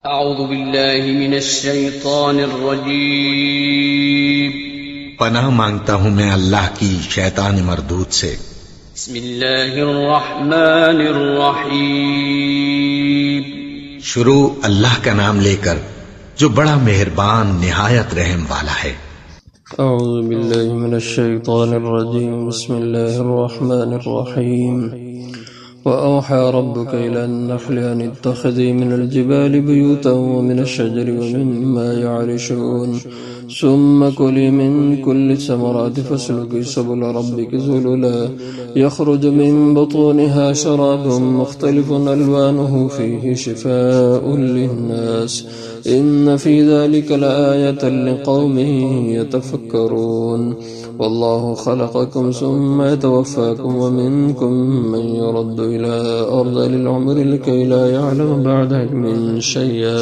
اعوذ باللہ من الشیطان الرجیم پناہ مانگتا ہوں میں اللہ کی شیطان مردود سے۔ بسم اللہ الرحمن الرحیم شروع اللہ کا نام لے کر جو بڑا مہربان نہایت رحم والا ہے۔ اعوذ باللہ من الشیطان الرجیم بسم اللہ الرحمن الرحیم وأوحى ربك إلى النحل أن اتخذي من الجبال بيوتا ومن الشجر ومما يعرشون ثم كلي من كل الثمرات فاسلكي سبل ربك ذللا يخرج من بطونها شراب مختلف ألوانه فيه شفاء للناس إن في ذلك لآية لقوم يتفكرون والله خلقكم ثم يتوفاكم ومنكم من يرد إلى أرض العمر لكي لا يعلم بعد علم شيئا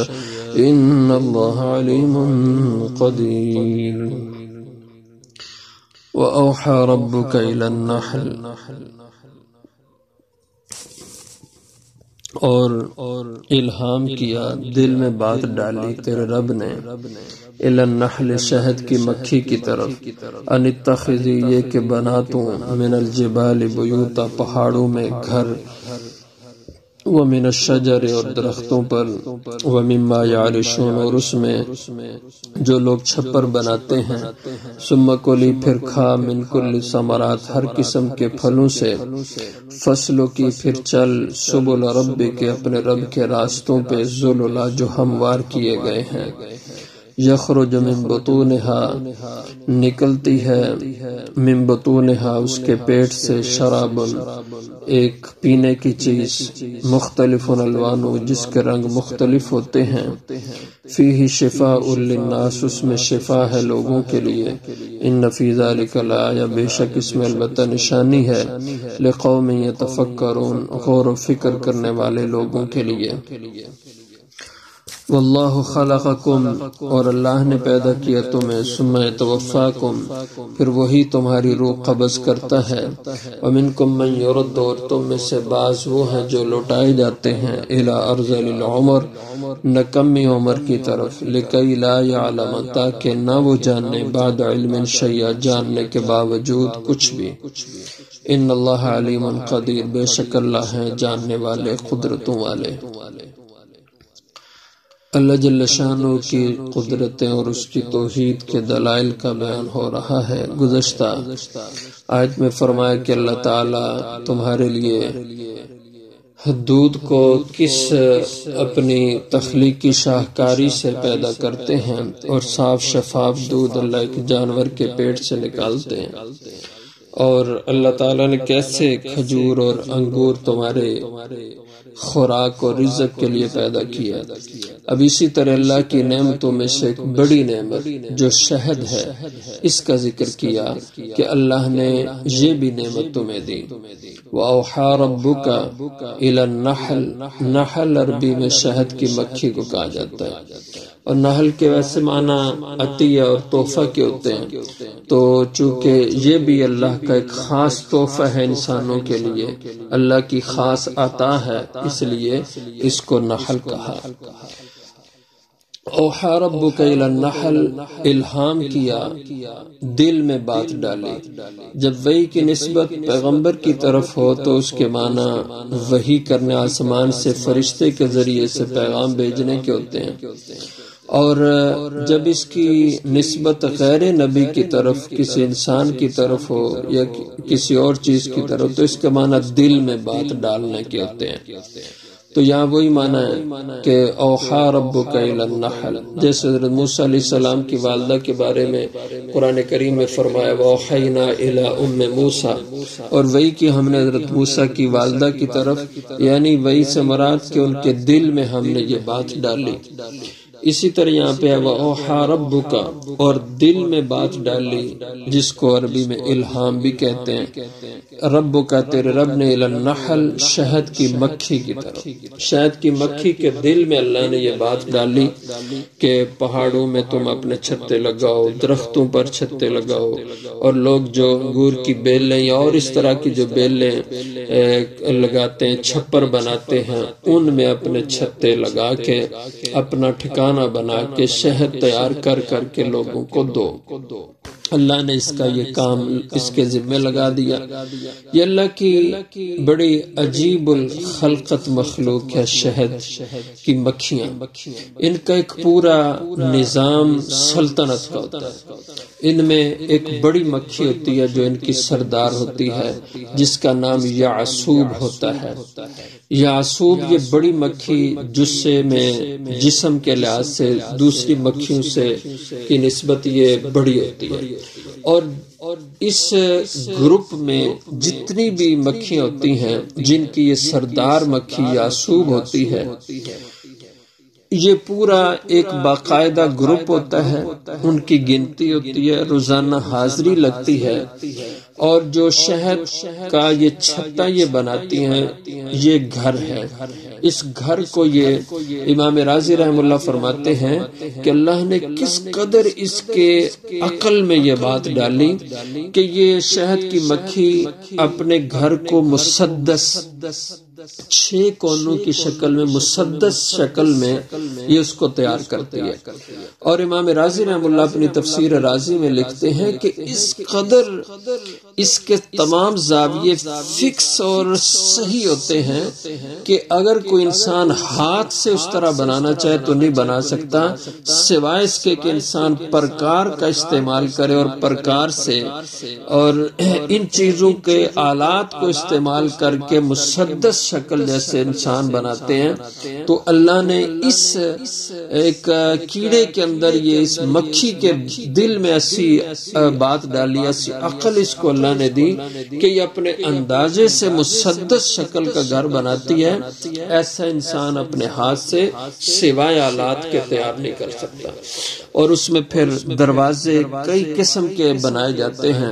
إن الله عليم قدير وأوحى ربك إلى النحل اور الہام کیا دل میں بات ڈالی تیرے رب نے الی النحل شہد کی مکھی کی طرف ان اتخذی یہ کہ بنا تو من الجبال بیوتا پہاڑوں میں گھر ومن الشجر اور درختوں پر ومما یعرشون اور اس میں جو لوگ چھپر بناتے ہیں ثم کلی پھر کھا من کل ثمرات ہر قسم کے پھلوں سے فصلوں کی پھر چل سبل رب کے اپنے رب کے راستوں پہ ذللا جو ہموار کیے گئے ہیں یخرج من بطونها نکلتی ہے من بطونها اس کے پیٹ سے شراب ایک پینے کی چیز مختلف الوان جس کے رنگ مختلف ہوتے ہیں فیہ شفاء للناس اس میں شفا ہے لوگوں کے لیے ان فی ذلک لآیہ بے شک اس میں البتہ نشانی ہے لقوم یتفکرون غور و فکر کرنے والے لوگوں کے لیے واللہ خلقکم اور اللہ نے پیدا کیا تمہیں ثم یتوفاکم پھر وہی تمہاری روح قبض کرتا ہے ومنکم من یرد اور تم میں سے بعض وہ ہیں جو لوٹائے جاتے ہیں الی ارذل العمر نکمی عمر کی طرف لکی لا یعلم تاکہ نہ وہ جاننے بعد علم شیئا جاننے کے باوجود کچھ بھی ان اللہ علیم قدیر بے شک اللہ ہے جاننے والے قدرتوں والے۔ اللہ جل شانہ کی قدرتیں اور اس کی توحید کے دلائل کا بیان ہو رہا ہے۔ گزشتہ آیت میں فرمایا کہ اللہ تعالی تمہارے لیے دودھ کو کس اپنی تخلیقی شاہکاری سے پیدا کرتے ہیں اور صاف شفاف دودھ اللہ کے جانور کے پیٹ سے نکالتے ہیں، اور اللہ تعالیٰ نے کیسے کھجور اور انگور تمہارے خوراک اور رزق کے لیے پیدا کیا۔ اب اسی طرح اللہ کی نعمتوں میں سے ایک بڑی نعمت جو شہد ہے اس کا ذکر کیا کہ اللہ نے یہ بھی نعمت تمہیں دی۔ وَأَوْحَى رَبُّكَ إِلَى النَّحْلِ نحل عربی میں شہد کی مکھی کو کہا جاتا ہے، اور نحل کے ویسے معنی عطیہ اور تحفہ کے ہوتے ہیں، تو چونکہ یہ بھی اللہ کا ایک خاص تحفہ ہے انسانوں کے لیے، اللہ کی خاص عطا ہے، اس لیے اس کو نحل کہا۔ اوحا ربک الی النحل الہام کیا دل میں بات ڈالی۔ جب وحی کی نسبت پیغمبر کی طرف ہو تو اس کے معنی وحی کرنے آسمان سے فرشتے کے ذریعے سے پیغام بھیجنے کے ہوتے ہیں، اور جب اس کی نسبت غیر نبی کی طرف کسی انسان کی طرف ہو یا کسی اور چیز کی طرف تو اس کا معنی دل میں بات ڈالنے کے ہوتے ہیں۔ تو یہاں وہی معنی ہے کہ اوحا ربک الی النحل، جیسے حضرت موسیٰ علیہ السلام کی والدہ کے بارے میں قرآن کریم میں فرمایا وَأَوْحَيْنَا إِلَىٰ أُمِّ مُوسَىٰ، اور وہی کہ ہم نے حضرت موسیٰ کی والدہ کی طرف، یعنی وہی سے مراد کہ ان کے دل میں ہم نے یہ بات ڈالی۔ اسی طرح یہاں پہ ہے وَأَوْحَى رَبُّكَ، اور دل میں بات ڈالی، جس کو عربی میں الہام بھی کہتے ہیں، رب کا تیرے رب نے الی النحل، شہد کی مکھی کی طرف، شہد کی مکھی کے دل میں اللہ نے یہ بات ڈالی کہ پہاڑوں میں تم اپنے چھتے لگاؤ، درختوں پر چھتے لگاؤ، اور لوگ جو انگور کی بیلیں یا اور اس طرح کی جو بیلیں لگاتے ہیں، چھپر بناتے ہیں، ان میں اپنے چھتے لگا کے اپنا ٹھکانہ بنا کے شہد تیار کر کر کے لوگوں کو دو۔ اللہ نے اس کا یہ کام اس کے ذمہ لگا دیا۔ یہ اللہ کی بڑی عجیب الخلقت مخلوق ہے شہد کی مکھیاں، ان کا ایک پورا نظام سلطنت کا ہوتا ہے۔ ان میں ایک بڑی مکھی ہوتی ہے جو ان کی سردار ہوتی ہے، جس کا نام یعصوب ہوتا ہے۔ یعصوب یہ بڑی مکھی جسے میں جسم کے لحاظ سے دوسری مکھیوں سے کی نسبت یہ بڑی ہوتی ہے، اور اس گروپ میں جتنی بھی مکھیاں ہوتی ہیں جن کی یہ سردار مکھی یعصوب ہوتی ہے، یہ پورا ایک باقاعدہ گروپ ہوتا ہے، ان کی گنتی ہوتی ہے، روزانہ حاضری لگتی ہے، اور جو شہد کا یہ چھتا یہ بناتی ہیں یہ گھر ہے۔ اس گھر کو یہ امام رازی رحم اللہ فرماتے ہیں کہ اللہ نے کس قدر اس کے عقل میں یہ بات ڈالی کہ یہ شہد کی مکھی اپنے گھر کو مسدس 6 کونوں کی شکل میں، مسدس شکل میں یہ اس کو تیار کرتی ہے۔ اور امام رازی رحم اللہ اپنی تفسیر رازی میں لکھتے ہیں کہ اس قدر اس کے تمام زاویے فکس اور صحیح ہوتے ہیں کہ اگر کوئی انسان ہاتھ سے اس طرح بنانا چاہے تو نہیں بنا سکتا، سوائے اس کے کہ انسان پرکار کا استعمال کرے، اور پرکار سے اور ان چیزوں کے آلات کو استعمال کر کے مسدس شکل جیسے انسان بناتے ہیں۔ تو اللہ نے اس ایک کیڑے کے اندر یہ اس مکھی کے دل میں ایسی بات ڈالی، ایسی عقل اس کو اللہ نے دی کہ یہ اپنے اندازے سے مسدس شکل کا گھر بناتی ہے، ایسا انسان اپنے ہاتھ سے سوائے آلات کے تیار نہیں کر سکتا۔ اور اس میں پھر دروازے کئی قسم کے بنائے جاتے ہیں،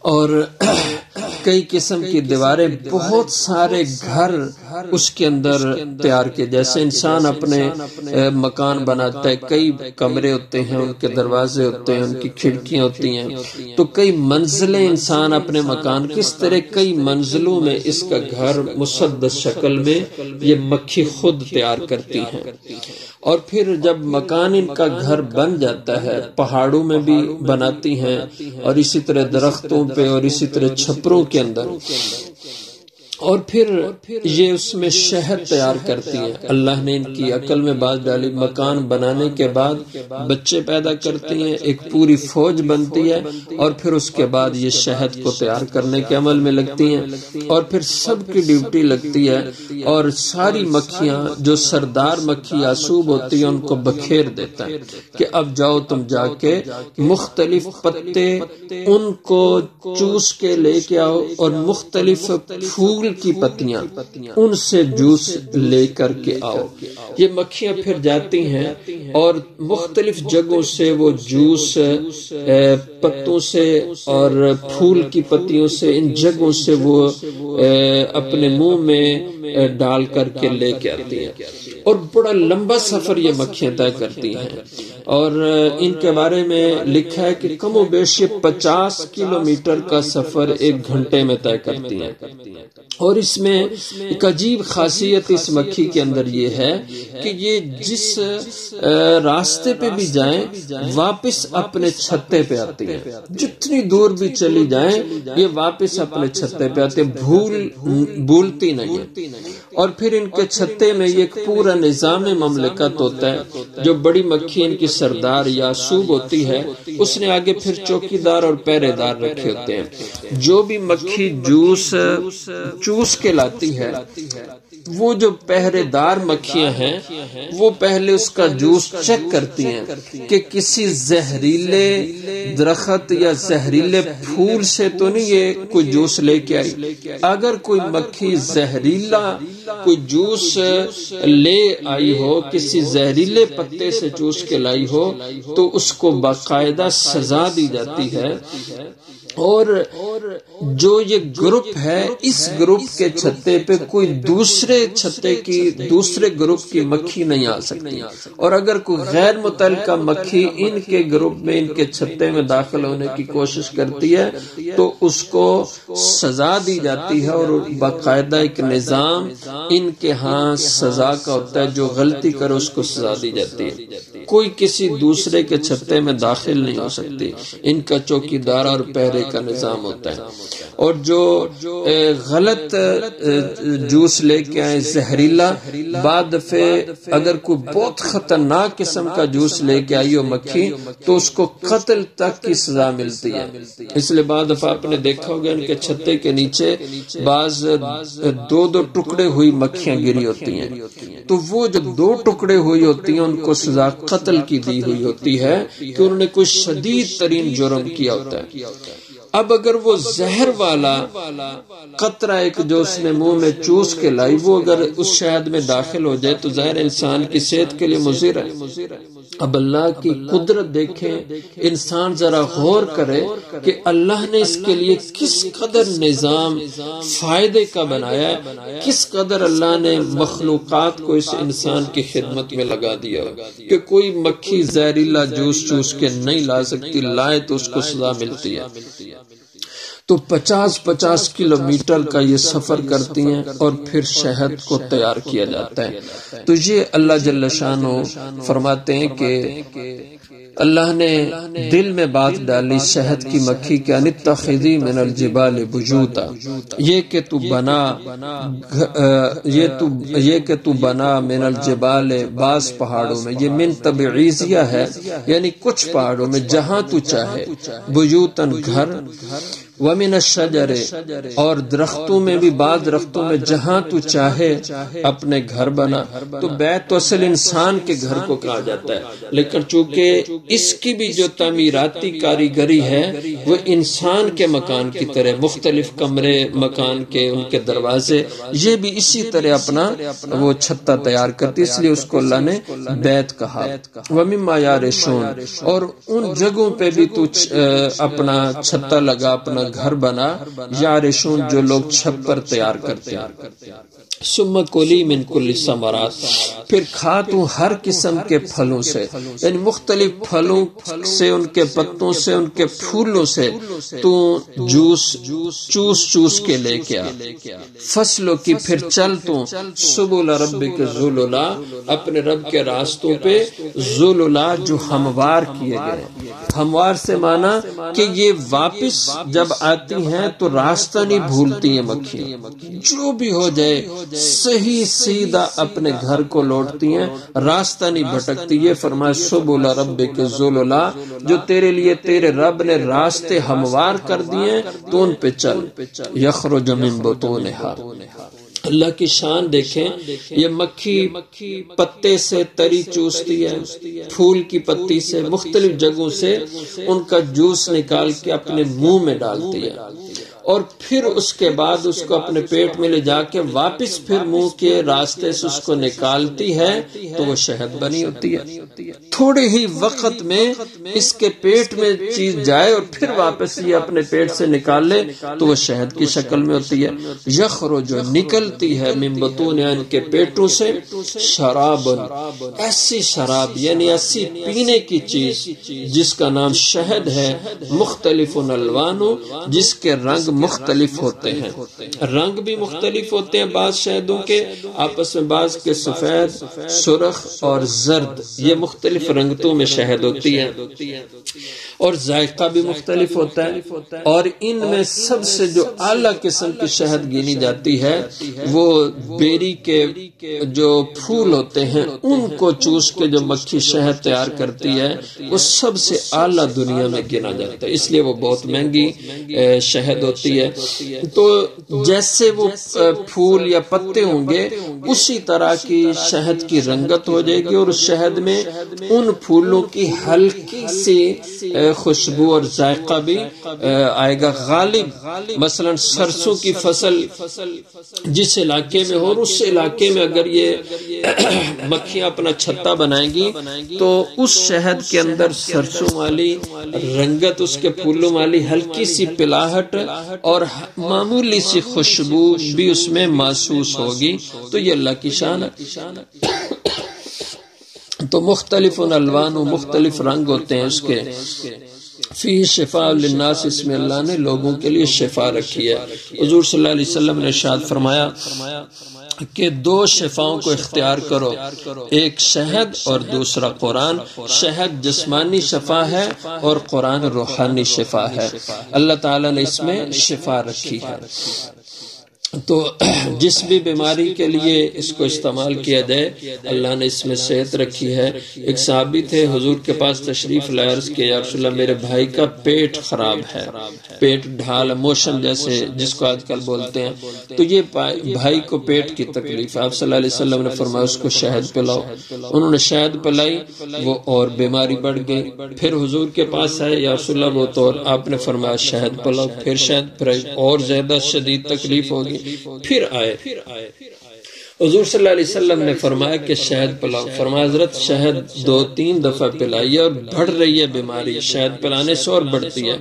اور کئی قسم کی دیواریں، بہت سارے گھر اس کے اندر تیار کیے، جیسے انسان اپنے مکان بناتا ہے، کئی کمرے ہوتے ہیں، ان کے دروازے ہوتے ہیں، ان کی کھڑکیاں ہوتی ہیں، تو کئی منزلیں انسان اپنے مکان کس طرح کئی منزلوں میں اس کا گھر مسدس شکل میں یہ مکھی خود تیار کرتی ہیں۔ اور پھر جب مکان ان کا گھر بن جاتا ہے، پہاڑوں میں بھی بناتی ہیں، اور اسی طرح درختوں پہ، اور اسی طرح چھپروں کے اندر، اور پھر یہ اس میں شہد تیار کرتی ہیں۔ اللہ نے ان کی عقل میں بات ڈالی، مکان بنانے کے بعد بچے پیدا کرتی ہیں، ایک پوری فوج بنتی ہے، اور پھر اس کے بعد یہ شہد کو تیار کرنے کے عمل میں لگتی ہیں، اور پھر سب کی ڈیوٹی لگتی ہے، اور ساری مکھیاں جو سردار مکھی یعصوب ہوتی ہیں ان کو بکھیر دیتا ہے کہ اب جاؤ تم جا کے مختلف پتے ان کو چوس کے لے کے آؤ، اور مختلف پھول کی پتیاں ان سے جوس لے کر کے آؤ۔ یہ مکھیاں پھر جاتی ہیں اور مختلف جگہوں سے وہ جوس پتوں سے اور پھول کی پتیوں سے، ان جگہوں سے وہ اپنے منہ میں ڈال کر کے لے کے آتی ہیں، اور بڑا لمبا سفر یہ مکھیاں طے کرتی ہیں، اور ان کے بارے میں لکھا ہے کہ کم و بیش 50 کلومیٹر کا سفر 1 گھنٹے میں طے کرتی ہیں۔ اور اس میں ایک عجیب خاصیت اس مکھی کے اندر یہ ہے کہ یہ جس راستے پہ بھی جائیں واپس اپنے چھتے پہ آتی ہیں، جتنی دور بھی چلی جائیں یہ واپس اپنے چھتے پہ آتے، بھولتی نہیں ہے۔ اور پھر ان کے چھتے میں یہ ایک پورا نظام مملکت ہوتا ہے۔ جو بڑی مکھی ان کی سردار یعصوب ہوتی ہے، اس نے آگے پھر چوکیدار اور پہرے دار رکھے ہوتے ہیں۔ جو بھی مکھی جوس کے لاتی ہے وہ جو پہرے دار مکھیاں ہیں وہ پہلے اس کا جوس چیک کرتی ہیں کہ کسی زہریلے درخت یا زہریلے پھول سے تو نہیں یہ کوئی جوس لے کے آئی. اگر کوئی مکھی زہریلا کوئی جوس لے آئی ہو، کسی زہریلے پتے سے چوس کے لائی ہو، تو اس کو باقاعدہ سزا دی جاتی ہے. اور جو یہ گروپ ہے، اس گروپ کے چھتے پہ کوئی دوسرے چھتے کی دوسرے گروپ کی مکھی نہیں آ سکتی، اور اگر کوئی غیر متعلقہ مکھی ان کے گروپ میں، ان کے چھتے میں داخل ہونے کی کوشش کرتی ہے تو اس کو سزا دی جاتی ہے. اور باقاعدہ ایک نظام ان کے ہاں سزا کا ہوتا ہے، جو غلطی کرے اس کو سزا دی جاتی ہے. کوئی کسی دوسرے کے چھتے میں داخل نہیں ہو سکتی. ان کا چوکیدار اور پہرے کا نظام ہوتا ہے. اور جو غلط جوس لے کے آئے زہریلا، بعد دفعہ اگر کوئی بہت خطرناک قسم کا جوس لے کے آئی ہو مکھی تو اس کو قتل تک کی سزا ملتی ہے. اس لیے بعد دفعہ آپ نے دیکھا ہوگا ان کے چھتے کے نیچے بعض دو ٹکڑے ہوئی مکھیاں گری ہوتی ہیں، تو وہ جو 2 ٹکڑے ہوئی ہوتی ہیں ان کو سزا قتل کی دی ہوئی ہوتی ہے کہ انہوں نے کوئی شدید ترین جرم کیا ہوتا ہے. اب اگر وہ زہر والا قطرہ ایک جو اس نے منہ میں چوس کے لائی وہ اگر اس شہد میں داخل ہو جائے تو ظاہر انسان کی صحت کے لیے مضر ہے. اب اللہ کی قدرت دیکھیں، انسان ذرا غور کرے کہ اللہ نے اس کے لیے کس قدر نظام فائدے کا بنایا ہے، کس قدر اللہ نے مخلوقات کو اس انسان کی خدمت میں لگا دیا کہ کوئی مکھی زہریلا جوس چوس کے نہیں لا سکتی، لائے تو اس کو سزا ملتی ہے. تو 50-50 کلومیٹر کا یہ سفر کرتی ہیں اور پھر شہد کو تیار کیا جاتا ہے. تو یہ اللہ جل شانہ فرماتے ہیں کہ اللہ نے دل میں بات ڈالی شہد کی مکھی کے انتخذی من الجبال بیوتا، یہ کہ تو بنا من الجبال بعض پہاڑوں میں، یہ من تبعیضیہ ہے یعنی کچھ پہاڑوں میں جہاں تو چاہے، بیوتن گھر، ومن الشجر اور درختوں میں بھی بعض درختوں میں جہاں تو چاہے اپنے گھر بنا. تو بیت تو اصل انسان کے گھر کو کہا جاتا ہے، لیکن چونکہ اس کی بھی جو تعمیراتی کاریگری ہے وہ انسان کے مکان کی طرح، مختلف کمرے مکان کے ان کے دروازے، یہ بھی اسی طرح اپنا وہ چھتا تیار کرتی، اس لیے اس کو اللہ نے بیت کہا. ومما یارشون اور ان جگہوں پہ بھی تو اپنا چھتا لگا، اپنا گھر بنا، یارشون جو لوگ چھپر تیار کرتے ہیں. ثم کلی من کل ثمرات پھر کھا تو ہر قسم کے پھلوں سے، یعنی مختلف پھلوں سے، ان کے پتوں سے، ان کے پھولوں سے تو جوس چوس کے لے کے آ. فصلوں کی پھر چل تو سبل ربک ذللا اپنے رب کے راستوں پہ، ذللا جو ہموار کیے گئے. ہموار سے مانا کہ یہ واپس جب آتی ہیں تو راستہ نہیں بھولتی ہیں مکھیاں، جو بھی ہو جائے صحیح سیدھا اپنے گھر کو لوٹتی ہیں، راستہ نہیں بھٹکتی. یہ فرمایا سبل ربک ذللا، جو تیرے لیے تیرے رب نے راستے ہموار کر دیے تو ان پہ چل. یخرج من بطونہا، اللہ کی شان دیکھیں، یہ مکھی پتے سے تری چوستی ہے، پھول کی پتی سے، مختلف جگہوں سے ان کا جوس نکال کے اپنے منہ میں ڈالتی ہے، اور پھر اس کے بعد اس کو اپنے پیٹ میں لے جا کے واپس پھر منہ کے راستے سے اس کو نکالتی ہے تو وہ شہد بنی ہوتی ہے. تھوڑے ہی وقت میں اس کے پیٹ میں چیز جائے اور پھر واپس یہ اپنے پیٹ سے نکال لے تو وہ شہد کی شکل میں ہوتی ہے. یخرج جو نکلتی ہے من بطون ان کے پیٹوں سے، شراب ایسی شراب یعنی ایسی پینے کی چیز جس کا نام شہد ہے، مختلف الوان جس کے رنگ مختلف ہوتے ہیں، رنگ بھی مختلف ہوتے ہیں بعض شہدوں کے آپس میں، بعض کے سفید، سرخ اور زرد، یہ مختلف رنگتوں میں شہد ہوتی ہے، اور ذائقہ بھی مختلف ہوتا ہے. اور ان میں سب سے جو اعلیٰ قسم کی شہد گنی جاتی ہے وہ بیری کے جو پھول ہوتے ہیں ان کو چوس کے جو مکھی شہد تیار کرتی ہے وہ سب سے اعلیٰ دنیا میں گنا جاتا ہے، اس لیے وہ بہت مہنگی شہد ہوتی ہے. تو جیسے وہ پھول یا پتے ہوں گے اسی طرح کی شہد کی رنگت ہو جائے گی، اور اس شہد میں ان پھولوں کی ہلکی سی خوشبو اور ذائقہ بھی آئے گا۔ غالب مثلا سرسوں کی فصل جس علاقے میں ہو، اس علاقے میں اگر یہ مکھیاں اپنا چھتا بنائیں گی تو اس شہد کے اندر سرسوں والی رنگت، اس کے پھولوں والی ہلکی سی پلاہٹ اور معمولی سی خوشبو بھی اس میں محسوس ہوگی۔ تو یہ اللہ کی شان ہے۔ تو مختلف الوان و مختلف رنگ ہوتے ہیں اس کے۔ فی شفاء للناس، اس میں اللہ نے لوگوں کے لیے شفا رکھی ہے۔ حضور صلی اللہ علیہ وسلم نے ارشاد فرمایا کہ دو شفاؤں کو اختیار کرو، ایک شہد اور دوسرا قرآن۔ شہد جسمانی شفا ہے اور قرآن روحانی شفا ہے۔ اللہ تعالیٰ نے اس میں شفا رکھی ہے۔ تو جس بھی بیماری کے لیے اس کو استعمال کیا جائے، اللہ نے اس میں صحت رکھی ہے۔ ایک صحابی تھے، حضور کے پاس تشریف لائے، عرض کیا یا رسول اللہ میرے بھائی کا پیٹ خراب ہے، پیٹ ڈھال موشن جیسے جس کو آج کل بولتے ہیں، تو یہ بھائی کو پیٹ کی تکلیف ہے۔ آپ صلی اللہ علیہ وسلم نے فرمایا اس کو شہد پلاؤ۔ انہوں نے شہد پلائی، وہ اور بیماری بڑھ گئی۔ پھر حضور کے پاس آئے، یا رسول اللہ وہ تو آپ نے فرمایا شہد پلاؤ، پھر شہد پلائی، اور زیادہ شدید تکلیف ہوگی۔ پھر آئے حضور صلی اللہ علیہ وسلم نے فرمایا کہ شہد پلاؤ۔ فرمایا حضرت شہد 2-3 دفعہ پلائیے اور بڑھ رہی ہے بیماری، شہد پلانے سے اور بڑھتی ہے۔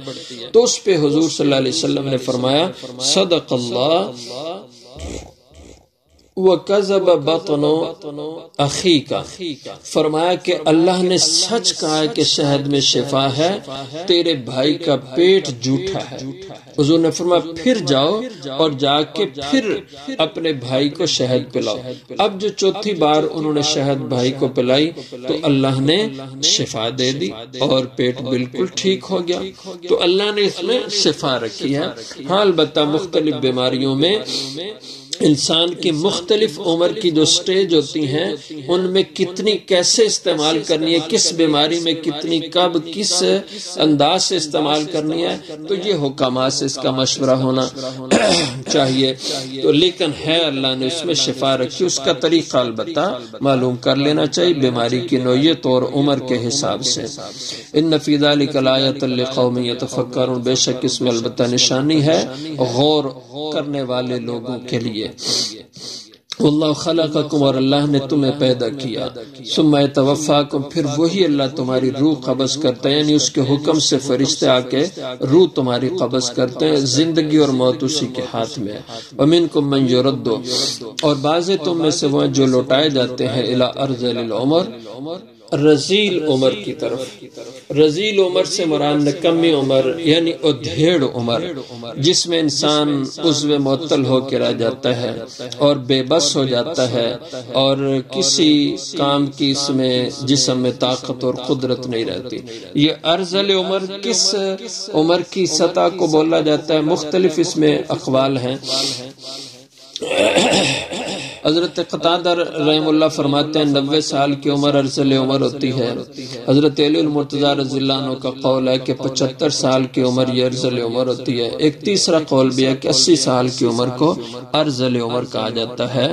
تو اس پہ حضور صلی اللہ علیہ وسلم نے فرمایا صدق اللہ وَكَذَبَ بَطْنُ أَخِيكَ، فرمایا کہ اللہ نے سچ کہا ہے کہ شہد میں شفا ہے، تیرے بھائی کا پیٹ جھوٹا ہے۔ حضور نے فرمایا پھر جاؤ اور جا کے پھر اپنے بھائی کو شہد پلاؤ۔ اب جو چوتھی بار انہوں نے شہد بھائی کو پلائی تو اللہ نے شفا دے دی اور پیٹ بالکل ٹھیک ہو گیا۔ تو اللہ نے اس میں شفا رکھی ہے۔ ہاں البتہ مختلف بیماریوں میں انسان کی مختلف عمر کی جو سٹیج ہوتی ہیں ان میں کتنی کیسے استعمال کرنی ہے، کس بیماری میں کتنی کب کس انداز سے استعمال کرنی ہے، تو یہ حکامات سے اس کا مشورہ ہونا چاہیے۔ تو لیکن ہے اللہ نے اس میں شفا رکھی، اس کا طریقہ البتہ معلوم کر لینا چاہیے بیماری کی نوعیت اور عمر کے حساب سے۔ ان فی ذلک لآیۃ لقوم یتفکرون، بے شک اس میں البتہ نشانی ہے غور کرنے والے لوگوں کے لیے۔ واللہ خلقکم، اور اللہ نے تمہیں پیدا کیا، ثم یتوفاکم، پھر وہی اللہ تمہاری روح قبض کرتا ہے، یعنی اس کے حکم سے فرشتے آ کے روح تمہاری قبض کرتے ہیں۔ زندگی اور موت اسی کے ہاتھ میں ہے۔ ومنکم من یرد، اور بعض تم میں سے وہ ہیں جو لوٹائے جاتے ہیں الی ارذل العمر، رزیل عمر کی طرف۔ رزیل عمر سے مراد نکمی عمر یعنی ادھیڑ عمر، جس میں انسان عضو معطل ہو کے رہ جاتا ہے اور بے بس ہو جاتا ہے اور کسی کام کی اس میں جسم میں طاقت اور قدرت نہیں رہتی۔ یہ ارذل عمر کس عمر کی سطح کو بولا جاتا ہے؟ مختلف اس میں اقوال ہیں۔ حضرت قتادہ رحم اللہ فرماتے ہیں 90 سال کی عمر ارذل عمر ہوتی ہے۔ حضرت علی المرتضیٰ رضی اللہ عنہ کا قول ہے کہ 75 سال کی عمر یہ ارذل عمر ہوتی ہے۔ ایک تیسرا قول بھی ہے کہ 80 سال کی عمر کو ارذل عمر کہا جاتا ہے۔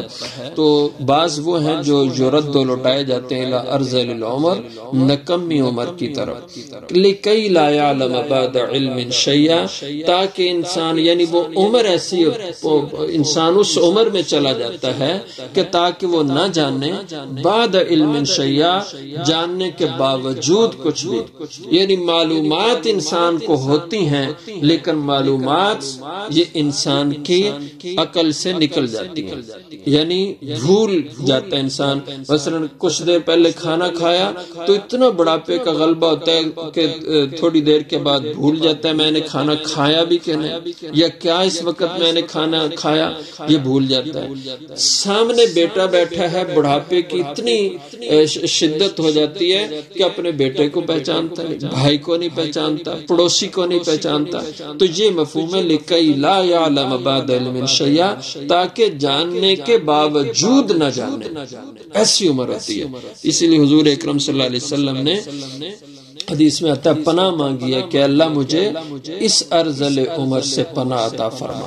تو بعض وہ ہیں جو یرد و لوٹائے جاتے ہیں الی ارذل العمر، نکمی عمر کی طرف، لکی لا یعلم بعد علم شیئا، تاکہ انسان یعنی وہ عمر ایسی انسان اس عمر میں چلا جاتا ہے کہ تاکہ وہ نہ جانے بعد علم شیئا، جاننے کے باوجود کچھ بھی، یعنی معلومات انسان کو ہوتی ہیں لیکن معلومات یہ انسان کی عقل سے نکل جاتی ہیں، یعنی بھول جاتا ہے انسان۔ مثلا کچھ دیر پہلے کھانا کھایا تو اتنا بڑھاپے کا غلبہ ہوتا ہے کہ تھوڑی دیر کے بعد بھول جاتا ہے میں نے کھانا کھایا بھی کہ نہیں، یا کیا اس وقت میں نے کھانا کھایا، یہ بھول جاتا ہے۔ سامنے بیٹا بیٹھا ہے، بڑھاپے کی اتنی شدت ہو جاتی ہے کہ اپنے بیٹے کو پہچانتا ہے، بھائی کو نہیں پہچانتا، پڑوسی کو نہیں پہچانتا۔ تو یہ مفہوم ہے لکی لا یعلم بعد علم شیئا، تاکہ جاننے کے باوجود نہ جانے، ایسی عمر ہوتی ہے۔ اسی لیے حضور اکرم صلی اللہ علیہ وسلم نے حدیث میں آتا ہے پناہ مانگی ہے کہ اللہ مجھے اس ارذل عمر سے پناہ عطا فرما۔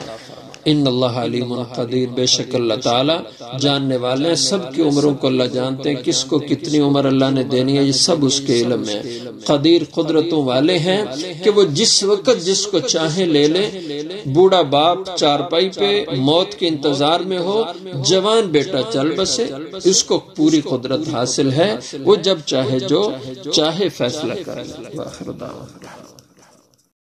ان اللہ علیم قدیر، بے شک اللہ تعالی جاننے والے ہیں، سب کی عمروں کو اللہ جانتے ہیں، کس کو کتنی عمر اللہ نے دینی ہے یہ سب اس کے علم میں ہے۔ قدیر قدرتوں والے ہیں کہ وہ جس وقت جس کو چاہے لے لے، بوڑھا باپ چارپائی پہ موت کے انتظار میں ہو، جوان بیٹا چل بسے، اس کو پوری قدرت حاصل ہے، وہ جب چاہے جو چاہے فیصلہ کرے۔